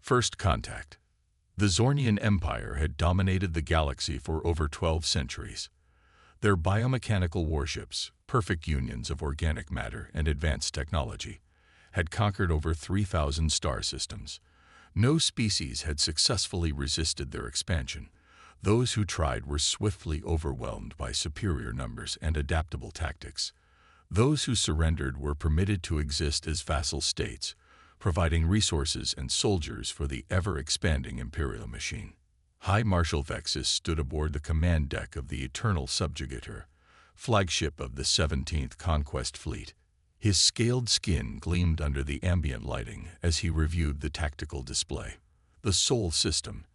First contact. The Zornian Empire had dominated the galaxy for over 12 centuries. Their biomechanical warships, perfect unions of organic matter and advanced technology, had conquered over 3,000 star systems. No species had successfully resisted their expansion. Those who tried were swiftly overwhelmed by superior numbers and adaptable tactics. Those who surrendered were permitted to exist as vassal states, providing resources and soldiers for the ever-expanding imperial machine. High Marshal Vexus stood aboard the command deck of the Eternal Subjugator, flagship of the 17th Conquest Fleet. His scaled skin gleamed under the ambient lighting as he reviewed the tactical display. The Sol System,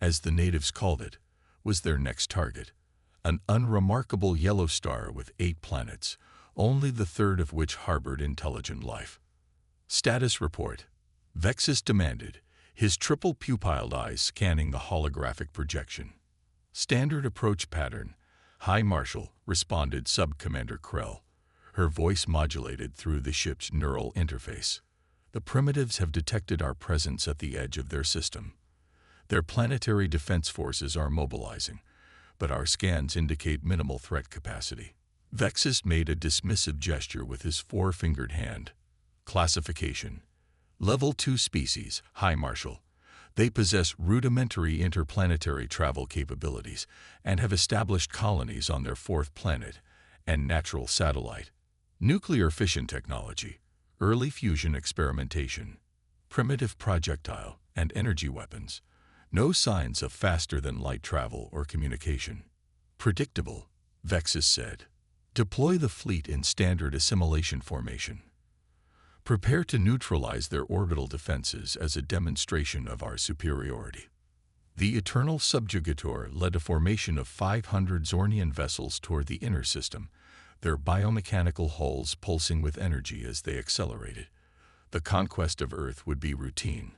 as the natives called it, was their next target, an unremarkable yellow star with 8 planets, only the third of which harbored intelligent life. Status report, Vexus demanded, his triple pupilled eyes scanning the holographic projection. Standard approach pattern, High Marshal, responded Sub-Commander Krell, her voice modulated through the ship's neural interface. The primitives have detected our presence at the edge of their system. Their planetary defense forces are mobilizing, but our scans indicate minimal threat capacity. Vexus made a dismissive gesture with his 4-fingered hand. Classification. Level 2 species, High Marshal. They possess rudimentary interplanetary travel capabilities and have established colonies on their 4th planet and natural satellite. Nuclear fission technology, early fusion experimentation, primitive projectile and energy weapons. No signs of faster-than-light travel or communication. Predictable, Vexus said. Deploy the fleet in standard assimilation formation. Prepare to neutralize their orbital defenses as a demonstration of our superiority. The Eternal Subjugator led a formation of 500 Zornian vessels toward the inner system, their biomechanical hulls pulsing with energy as they accelerated. The conquest of Earth would be routine.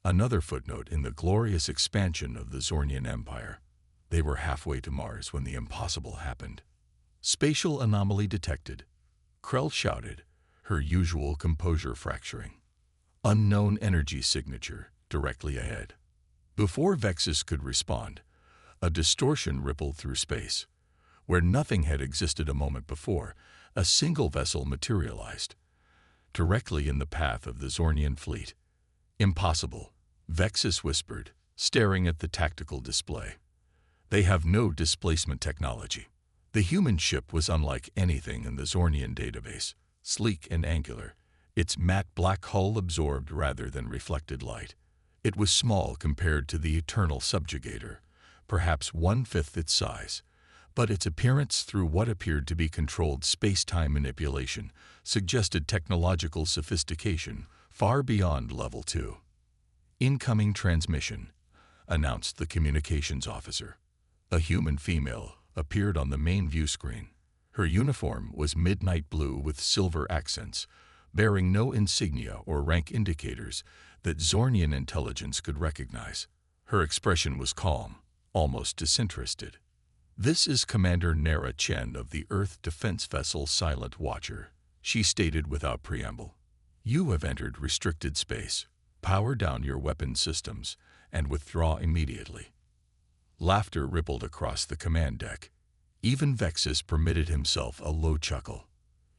Another footnote in the glorious expansion of the Zornian Empire. They were halfway to Mars when the impossible happened. Spatial anomaly detected, Krell shouted, her usual composure fracturing. Unknown energy signature directly ahead. Before Vexus could respond, a distortion rippled through space. Where nothing had existed a moment before, a single vessel materialized, directly in the path of the Zornian fleet. Impossible, Vexus whispered, staring at the tactical display. They have no displacement technology. The human ship was unlike anything in the Zornian database. Sleek and angular, its matte black hull absorbed rather than reflected light. It was small compared to the Eternal Subjugator, perhaps 1/5 its size, but its appearance through what appeared to be controlled space-time manipulation suggested technological sophistication far beyond Level 2. Incoming transmission, announced the communications officer. A human female appeared on the main view screen. Her uniform was midnight blue with silver accents, bearing no insignia or rank indicators that Zornian intelligence could recognize. Her expression was calm, almost disinterested. "This is Commander Nara Chen of the Earth Defense Vessel Silent Watcher," she stated without preamble. "You have entered restricted space. Power down your weapon systems and withdraw immediately." Laughter rippled across the command deck. Even Vexus permitted himself a low chuckle.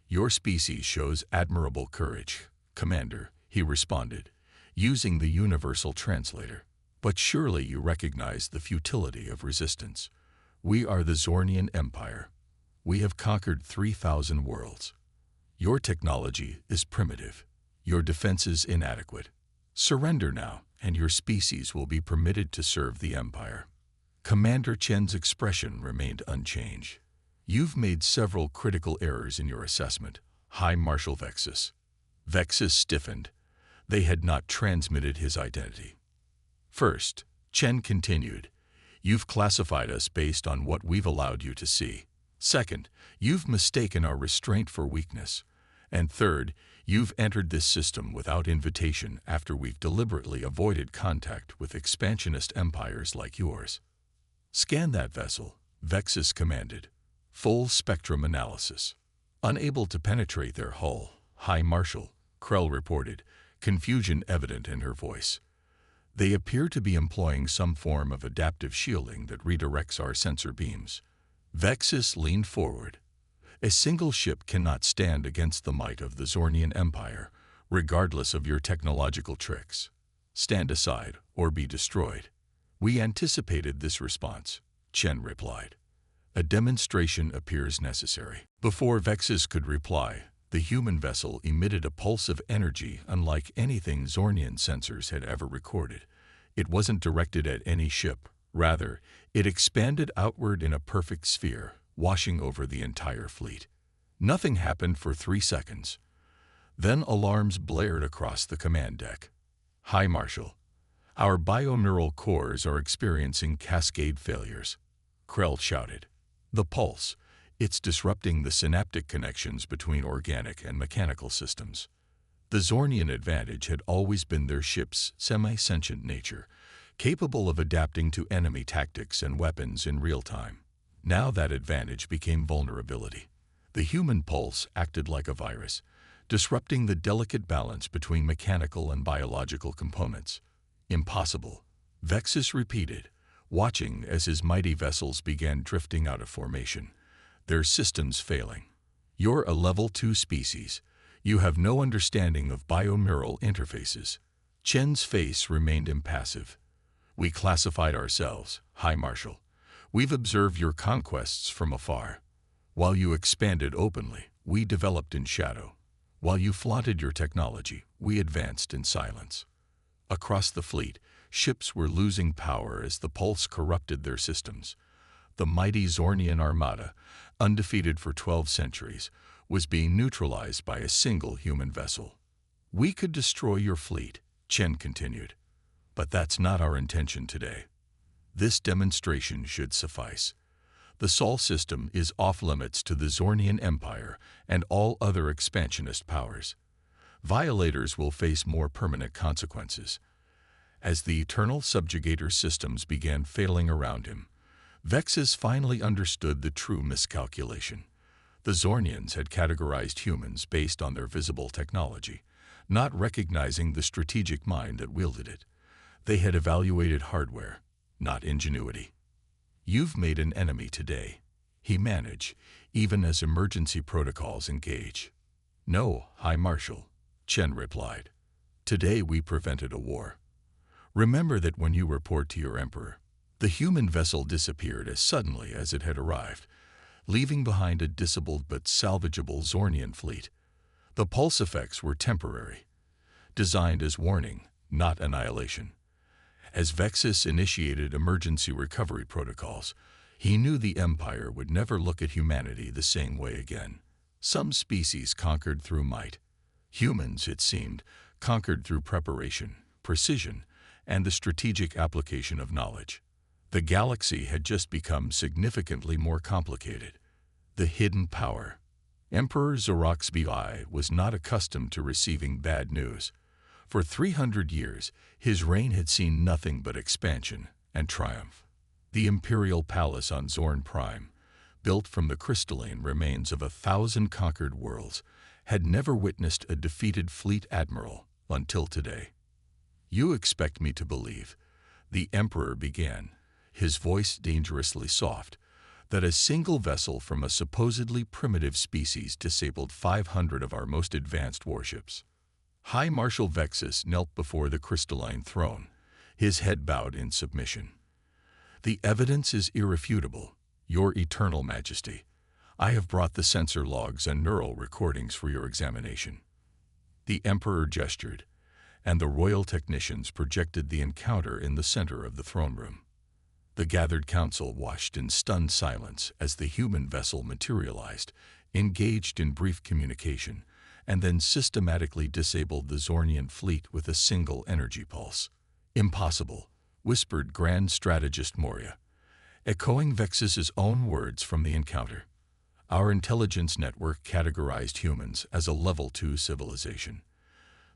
"Your species shows admirable courage, Commander," he responded, using the universal translator. "But surely you recognize the futility of resistance. We are the Zornian Empire. We have conquered 3,000 worlds. Your technology is primitive. Your defenses inadequate. Surrender now, and your species will be permitted to serve the Empire." Commander Chen's expression remained unchanged. "You've made several critical errors in your assessment, High Marshal Vexus." Vexus stiffened. They had not transmitted his identity. "First," Chen continued, "you've classified us based on what we've allowed you to see. Second, you've mistaken our restraint for weakness. And third, you've entered this system without invitation after we've deliberately avoided contact with expansionist empires like yours." "Scan that vessel," Vexus commanded. "Full spectrum analysis." Unable to penetrate their hull, High Marshal, Krell reported, confusion evident in her voice. They appear to be employing some form of adaptive shielding that redirects our sensor beams. Vexus leaned forward. A single ship cannot stand against the might of the Zornian Empire, regardless of your technological tricks. Stand aside or be destroyed. We anticipated this response, Chen replied. A demonstration appears necessary. Before Vexus could reply, the human vessel emitted a pulse of energy unlike anything Zornian sensors had ever recorded. It wasn't directed at any ship. Rather, it expanded outward in a perfect sphere, washing over the entire fleet. Nothing happened for 3 seconds. Then alarms blared across the command deck. "Hi, Marshal. Our bioneural cores are experiencing cascade failures," Krell shouted. "The pulse, it's disrupting the synaptic connections between organic and mechanical systems." The Zornian advantage had always been their ship's semi-sentient nature, capable of adapting to enemy tactics and weapons in real time. Now that advantage became vulnerability. The human pulse acted like a virus, disrupting the delicate balance between mechanical and biological components. "Impossible," Vexus repeated, watching as his mighty vessels began drifting out of formation, their systems failing. "You're a level 2 species. You have no understanding of bioneural interfaces." Chen's face remained impassive. "We classified ourselves, High Marshal. We've observed your conquests from afar. While you expanded openly, we developed in shadow. While you flaunted your technology, we advanced in silence." Across the fleet, ships were losing power as the pulse corrupted their systems. The mighty Zornian armada, undefeated for 12 centuries, was being neutralized by a single human vessel. "We could destroy your fleet," Chen continued. "But that's not our intention today. This demonstration should suffice. The Sol system is off-limits to the Zornian Empire and all other expansionist powers. Violators will face more permanent consequences." As the eternal subjugator systems began failing around him, Vexus finally understood the true miscalculation. The Zornians had categorized humans based on their visible technology, not recognizing the strategic mind that wielded it. They had evaluated hardware, not ingenuity. "You've made an enemy today," he managed, even as emergency protocols engage. "No, High Marshal," Chen replied. "Today we prevented a war. Remember that when you report to your Emperor." The human vessel disappeared as suddenly as it had arrived, leaving behind a disabled but salvageable Zornian fleet. The pulse effects were temporary, designed as warning, not annihilation. As Vexus initiated emergency recovery protocols, he knew the Empire would never look at humanity the same way again. Some species conquered through might. Humans, it seemed, conquered through preparation, precision, and the strategic application of knowledge. The galaxy had just become significantly more complicated. The hidden power. Emperor Zoroxbi was not accustomed to receiving bad news. For 300 years, his reign had seen nothing but expansion and triumph. The imperial palace on Zorn Prime, built from the crystalline remains of 1,000 conquered worlds, had never witnessed a defeated fleet admiral until today. "You expect me to believe," the Emperor began, his voice dangerously soft, "that a single vessel from a supposedly primitive species disabled 500 of our most advanced warships." High Marshal Vexus knelt before the crystalline throne, his head bowed in submission. "The evidence is irrefutable, Your Eternal Majesty. I have brought the sensor logs and neural recordings for your examination." The Emperor gestured, and the royal technicians projected the encounter in the center of the throne room. The gathered council watched in stunned silence as the human vessel materialized, engaged in brief communication, and then systematically disabled the Zornian fleet with a single energy pulse. "Impossible," whispered Grand Strategist Moria, echoing Vexus's own words from the encounter. "Our intelligence network categorized humans as a level 2 civilization.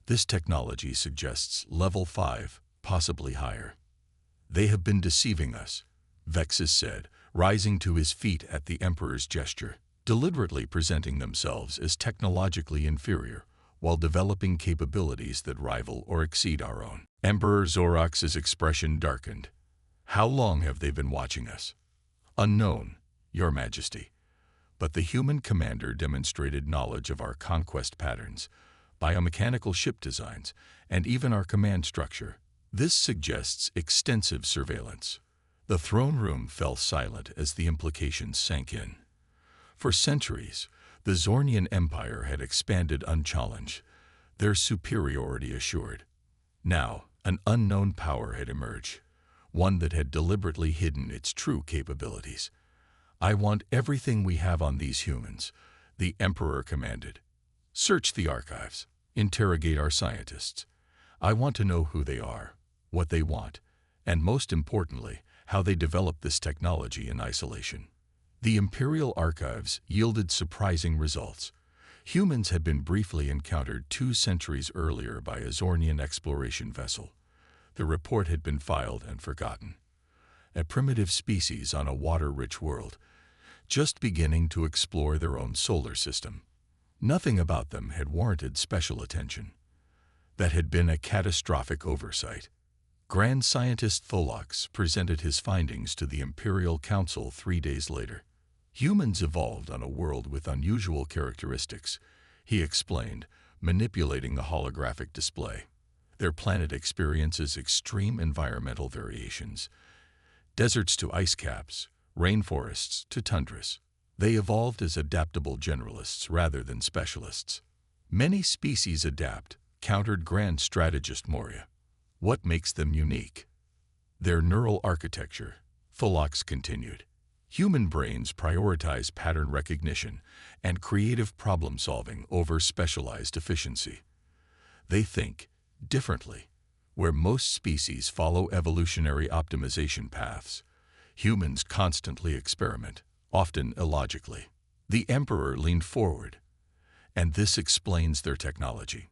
This technology suggests level 5, possibly higher." "They have been deceiving us," Vexus said, rising to his feet at the Emperor's gesture, deliberately presenting themselves as technologically inferior, while developing capabilities that rival or exceed our own. Emperor Zorox's expression darkened. How long have they been watching us? Unknown, Your Majesty. But the human commander demonstrated knowledge of our conquest patterns, biomechanical ship designs, and even our command structure. This suggests extensive surveillance. The throne room fell silent as the implications sank in. For centuries, the Zornian Empire had expanded unchallenged, their superiority assured. Now, an unknown power had emerged, one that had deliberately hidden its true capabilities. I want everything we have on these humans, the Emperor commanded. Search the archives, interrogate our scientists. I want to know who they are, what they want, and most importantly, how they developed this technology in isolation. The Imperial archives yielded surprising results. Humans had been briefly encountered 2 centuries earlier by a Zornian exploration vessel. The report had been filed and forgotten. A primitive species on a water-rich world, just beginning to explore their own solar system. Nothing about them had warranted special attention. That had been a catastrophic oversight. Grand Scientist Tholox presented his findings to the Imperial Council 3 days later. Humans evolved on a world with unusual characteristics, he explained, manipulating the holographic display. Their planet experiences extreme environmental variations. Deserts to ice caps, rainforests to tundras. They evolved as adaptable generalists rather than specialists. Many species adapt, countered Grand Strategist Moria. What makes them unique? Their neural architecture, Tholox continued. Human brains prioritize pattern recognition and creative problem-solving over specialized efficiency. They think differently. Where most species follow evolutionary optimization paths, humans constantly experiment, often illogically. The Emperor leaned forward, and this explains their technology.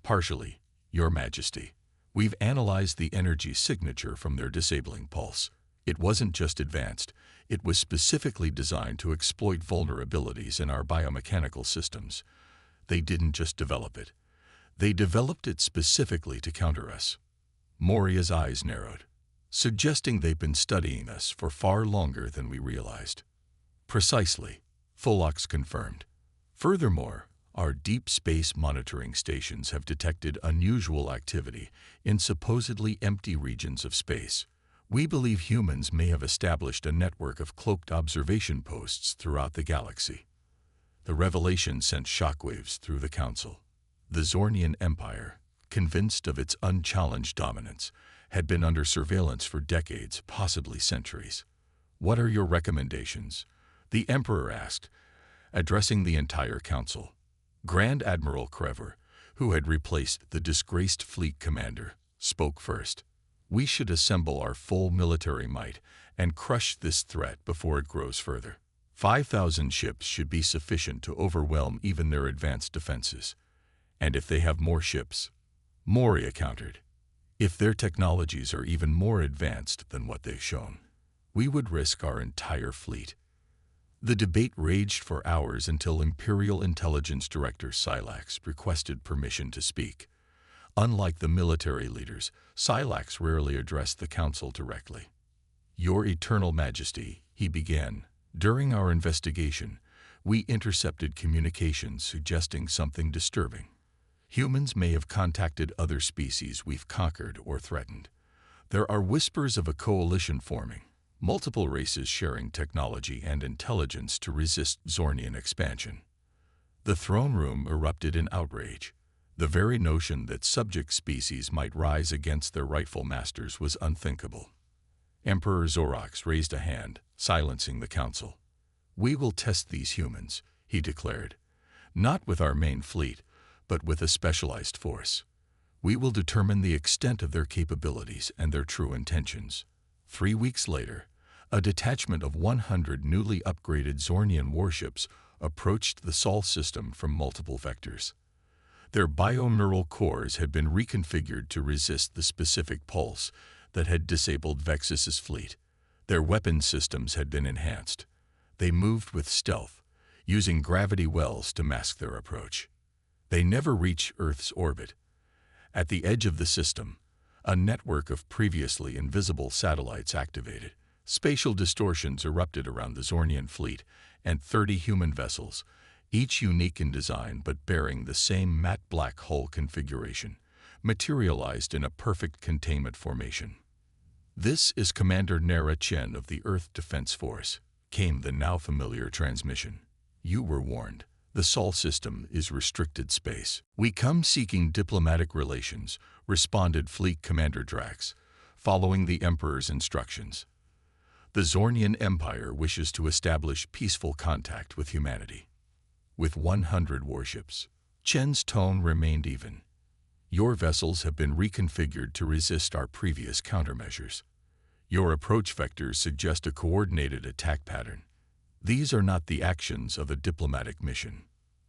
Partially, Your Majesty. We've analyzed the energy signature from their disabling pulse. It wasn't just advanced, it was specifically designed to exploit vulnerabilities in our biomechanical systems. They didn't just develop it. They developed it specifically to counter us. Moria's eyes narrowed, suggesting they've been studying us for far longer than we realized. Precisely, Tholox confirmed. Furthermore, our deep space monitoring stations have detected unusual activity in supposedly empty regions of space. We believe humans may have established a network of cloaked observation posts throughout the galaxy. The revelation sent shockwaves through the Council. The Zornian Empire, convinced of its unchallenged dominance, had been under surveillance for decades, possibly centuries. What are your recommendations? The Emperor asked, addressing the entire Council. Grand Admiral Krever, who had replaced the disgraced fleet commander, spoke first. We should assemble our full military might and crush this threat before it grows further. 5,000 ships should be sufficient to overwhelm even their advanced defenses. And if they have more ships, Moria countered, if their technologies are even more advanced than what they've shown, we would risk our entire fleet. The debate raged for hours until Imperial Intelligence Director Silax requested permission to speak. Unlike the military leaders, Silax rarely addressed the Council directly. Your Eternal Majesty, he began, during our investigation, we intercepted communications suggesting something disturbing. Humans may have contacted other species we've conquered or threatened. There are whispers of a coalition forming, multiple races sharing technology and intelligence to resist Zornian expansion. The throne room erupted in outrage. The very notion that subject species might rise against their rightful masters was unthinkable. Emperor Zorox raised a hand, silencing the Council. We will test these humans, he declared, not with our main fleet, but with a specialized force. We will determine the extent of their capabilities and their true intentions. 3 weeks later, a detachment of 100 newly upgraded Zornian warships approached the Sol system from multiple vectors. Their bioneural cores had been reconfigured to resist the specific pulse that had disabled Vexus's fleet. Their weapon systems had been enhanced. They moved with stealth, using gravity wells to mask their approach. They never reach Earth's orbit. At the edge of the system, a network of previously invisible satellites activated. Spatial distortions erupted around the Zornian fleet and 30 human vessels, each unique in design but bearing the same matte black hull configuration, materialized in a perfect containment formation. "This is Commander Nara Chen of the Earth Defense Force," came the now familiar transmission. "You were warned. The Sol system is restricted space. We come seeking diplomatic relations," responded Fleet Commander Drax, following the Emperor's instructions. "The Zornian Empire wishes to establish peaceful contact with humanity." With 100 warships, Chen's tone remained even. "Your vessels have been reconfigured to resist our previous countermeasures. Your approach vectors suggest a coordinated attack pattern. These are not the actions of a diplomatic mission."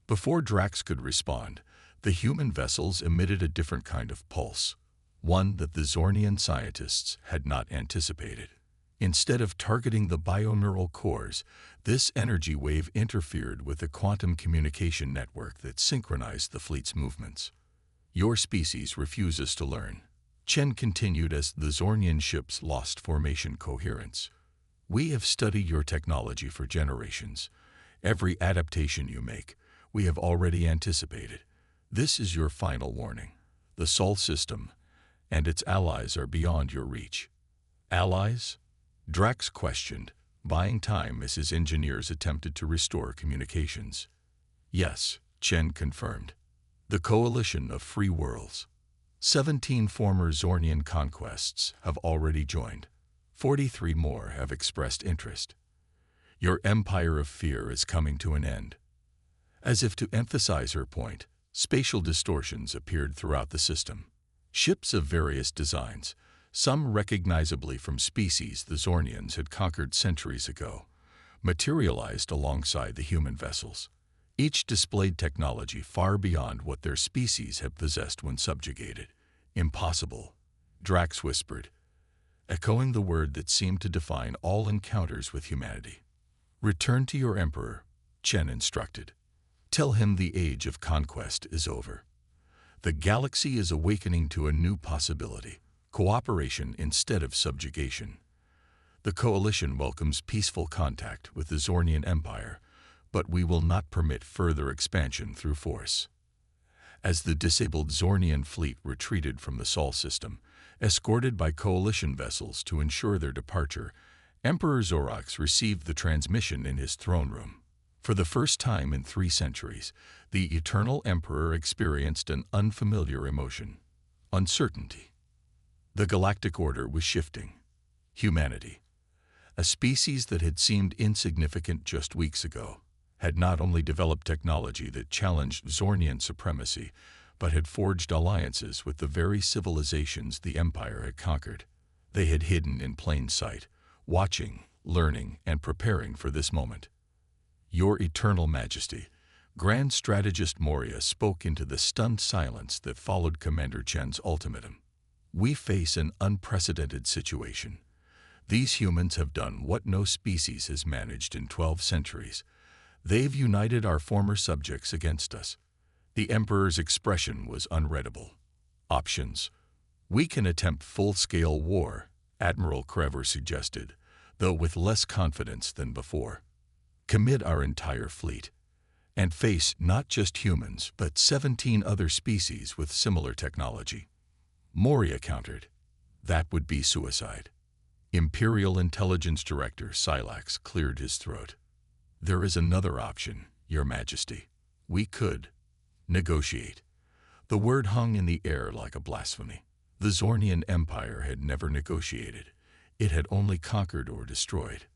Before Drax could respond, the human vessels emitted a different kind of pulse, one that the Zornian scientists had not anticipated. Instead of targeting the bioneural cores, this energy wave interfered with the quantum communication network that synchronized the fleet's movements. "Your species refuses to learn," Chen continued as the Zornian ships lost formation coherence. "We have studied your technology for generations. Every adaptation you make, we have already anticipated. This is your final warning. The Sol system and its allies are beyond your reach." "Allies?" Drax questioned, buying time as his engineers attempted to restore communications. "Yes," Chen confirmed. "The coalition of free worlds. 17 former Zornian conquests have already joined. 43 more have expressed interest. Your empire of fear is coming to an end." As if to emphasize her point, spatial distortions appeared throughout the system. Ships of various designs, some recognizably from species the Zornians had conquered centuries ago, materialized alongside the human vessels. Each displayed technology far beyond what their species had possessed when subjugated. "Impossible," Drax whispered, echoing the word that seemed to define all encounters with humanity. "Return to your Emperor," Chen instructed. "Tell him the age of conquest is over. The galaxy is awakening to a new possibility. Cooperation instead of subjugation. The Coalition welcomes peaceful contact with the Zornian Empire, but we will not permit further expansion through force." As the disabled Zornian fleet retreated from the Sol system, escorted by Coalition vessels to ensure their departure, Emperor Zorax received the transmission in his throne room. For the first time in 3 centuries, the Eternal Emperor experienced an unfamiliar emotion: uncertainty. The galactic order was shifting. Humanity, a species that had seemed insignificant just weeks ago, had not only developed technology that challenged Zornian supremacy, but had forged alliances with the very civilizations the Empire had conquered. They had hidden in plain sight, watching, learning, and preparing for this moment. "Your Eternal Majesty," Grand Strategist Moria spoke into the stunned silence that followed Commander Chen's ultimatum. "We face an unprecedented situation. These humans have done what no species has managed in 12 centuries. They've united our former subjects against us." The Emperor's expression was unreadable. "Options. We can attempt full-scale war," Admiral Krever suggested, though with less confidence than before. "Commit our entire fleet, and face not just humans but 17 other species with similar technology." Moria countered. "That would be suicide." Imperial Intelligence Director Silax cleared his throat. "There is another option, Your Majesty. We could negotiate." The word hung in the air like a blasphemy. The Zornian Empire had never negotiated. It had only conquered or destroyed.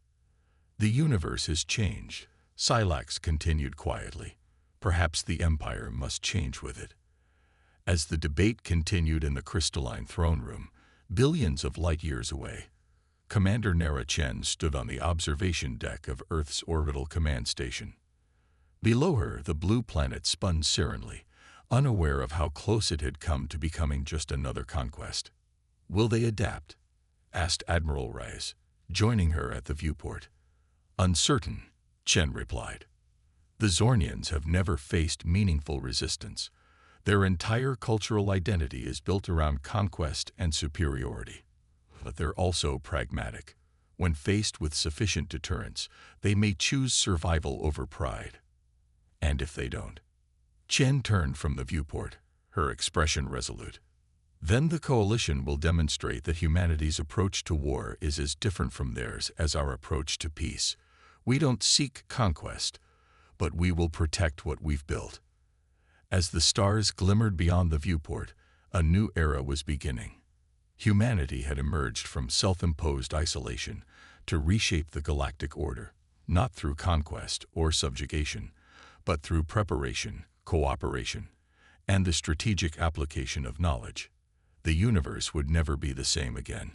"The universe has changed," Silax continued quietly. "Perhaps the Empire must change with it." As the debate continued in the crystalline throne room, billions of light-years away, Commander Nara Chen stood on the observation deck of Earth's orbital command station. Below her, the blue planet spun serenely, unaware of how close it had come to becoming just another conquest. "Will they adapt?" asked Admiral Reyes, joining her at the viewport. "Uncertain," Chen replied. The Zornians have never faced meaningful resistance. Their entire cultural identity is built around conquest and superiority. But they're also pragmatic. When faced with sufficient deterrence, they may choose survival over pride. And if they don't? Chen turned from the viewport, her expression resolute. Then the coalition will demonstrate that humanity's approach to war is as different from theirs as our approach to peace. We don't seek conquest, but we will protect what we've built. As the stars glimmered beyond the viewport, a new era was beginning. Humanity had emerged from self-imposed isolation to reshape the galactic order, not through conquest or subjugation, but through preparation, cooperation, and the strategic application of knowledge. The universe would never be the same again.